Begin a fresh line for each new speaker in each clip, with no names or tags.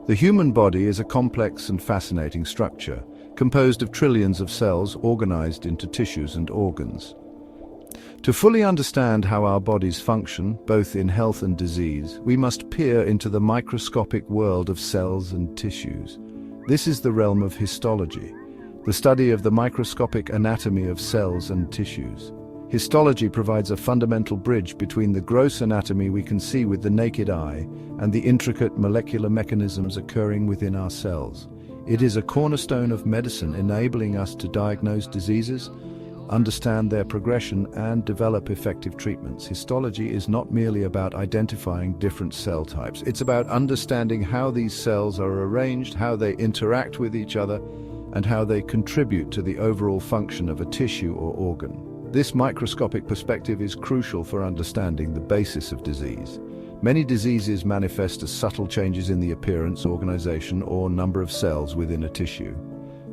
The human body is a complex and fascinating structure, composed of trillions of cells organized into tissues and organs. To fully understand how our bodies function, both in health and disease, we must peer into the microscopic world of cells and tissues. This is the realm of histology, the study of the microscopic anatomy of cells and tissues. Histology provides a fundamental bridge between the gross anatomy we can see with the naked eye and the intricate molecular mechanisms occurring within our cells. It is a cornerstone of medicine, enabling us to diagnose diseases, understand their progression, and develop effective treatments. Histology is not merely about identifying different cell types. It's about understanding how these cells are arranged, how they interact with each other, and how they contribute to the overall function of a tissue or organ. This microscopic perspective is crucial for understanding the basis of disease. Many diseases manifest as subtle changes in the appearance, organization, or number of cells within a tissue.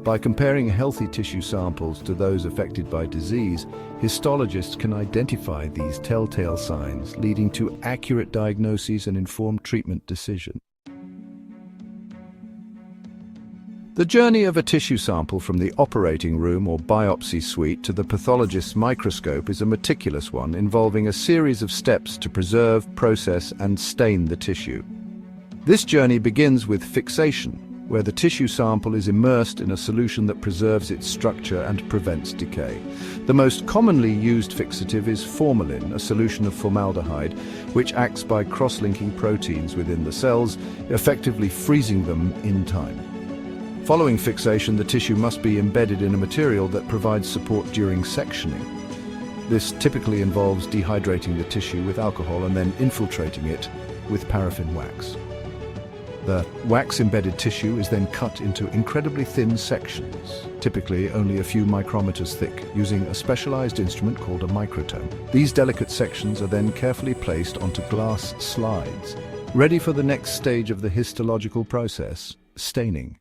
By comparing healthy tissue samples to those affected by disease, histologists can identify these telltale signs, leading to accurate diagnoses and informed treatment decisions. The journey of a tissue sample from the operating room or biopsy suite to the pathologist's microscope is a meticulous one, involving a series of steps to preserve, process, and stain the tissue. This journey begins with fixation, where the tissue sample is immersed in a solution that preserves its structure and prevents decay. The most commonly used fixative is formalin, a solution of formaldehyde, which acts by cross-linking proteins within the cells, effectively freezing them in time. Following fixation, the tissue must be embedded in a material that provides support during sectioning. This typically involves dehydrating the tissue with alcohol and then infiltrating it with paraffin wax. The wax-embedded tissue is then cut into incredibly thin sections, typically only a few micrometers thick, using a specialized instrument called a microtome. These delicate sections are then carefully placed onto glass slides, ready for the next stage of the histological process, staining.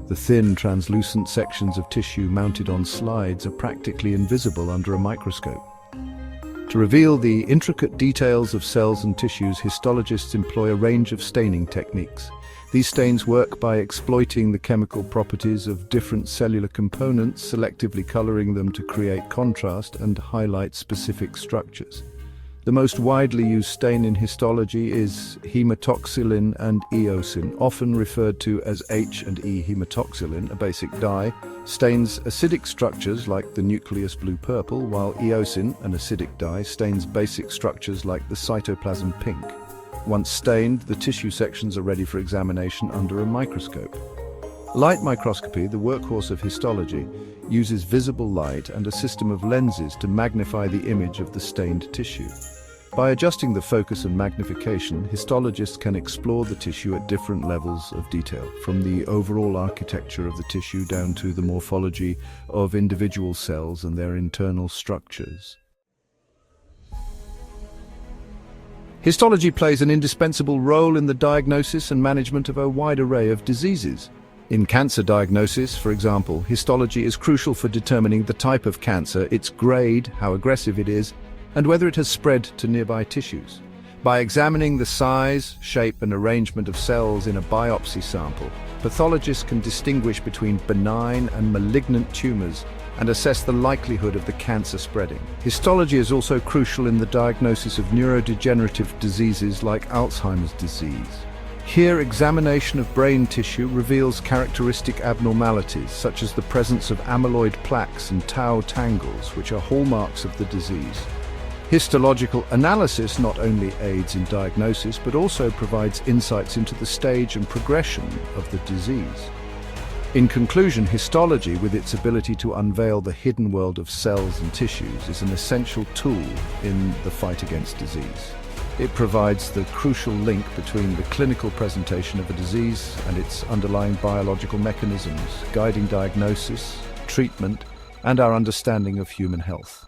The thin, translucent sections of tissue mounted on slides are practically invisible under a microscope. To reveal the intricate details of cells and tissues, histologists employ a range of staining techniques. These stains work by exploiting the chemical properties of different cellular components, selectively coloring them to create contrast and highlight specific structures. The most widely used stain in histology is hematoxylin and eosin, often referred to as H and E hematoxylin, a basic dye, stains acidic structures like the nucleus blue-purple, while eosin, an acidic dye, stains basic structures like the cytoplasm pink. Once stained, the tissue sections are ready for examination under a microscope. Light microscopy, the workhorse of histology, uses visible light and a system of lenses to magnify the image of the stained tissue. By adjusting the focus and magnification, histologists can explore the tissue at different levels of detail, from the overall architecture of the tissue down to the morphology of individual cells and their internal structures. Histology plays an indispensable role in the diagnosis and management of a wide array of diseases. In cancer diagnosis, for example, histology is crucial for determining the type of cancer, its grade, how aggressive it is, and whether it has spread to nearby tissues. By examining the size, shape, and arrangement of cells in a biopsy sample, pathologists can distinguish between benign and malignant tumors and assess the likelihood of the cancer spreading. Histology is also crucial in the diagnosis of neurodegenerative diseases like Alzheimer's disease. Here, examination of brain tissue reveals characteristic abnormalities, such as the presence of amyloid plaques and tau tangles, which are hallmarks of the disease. Histological analysis not only aids in diagnosis, but also provides insights into the stage and progression of the disease. In conclusion, histology, with its ability to unveil the hidden world of cells and tissues, is an essential tool in the fight against disease. It provides the crucial link between the clinical presentation of a disease and its underlying biological mechanisms, guiding diagnosis, treatment, and our understanding of human health.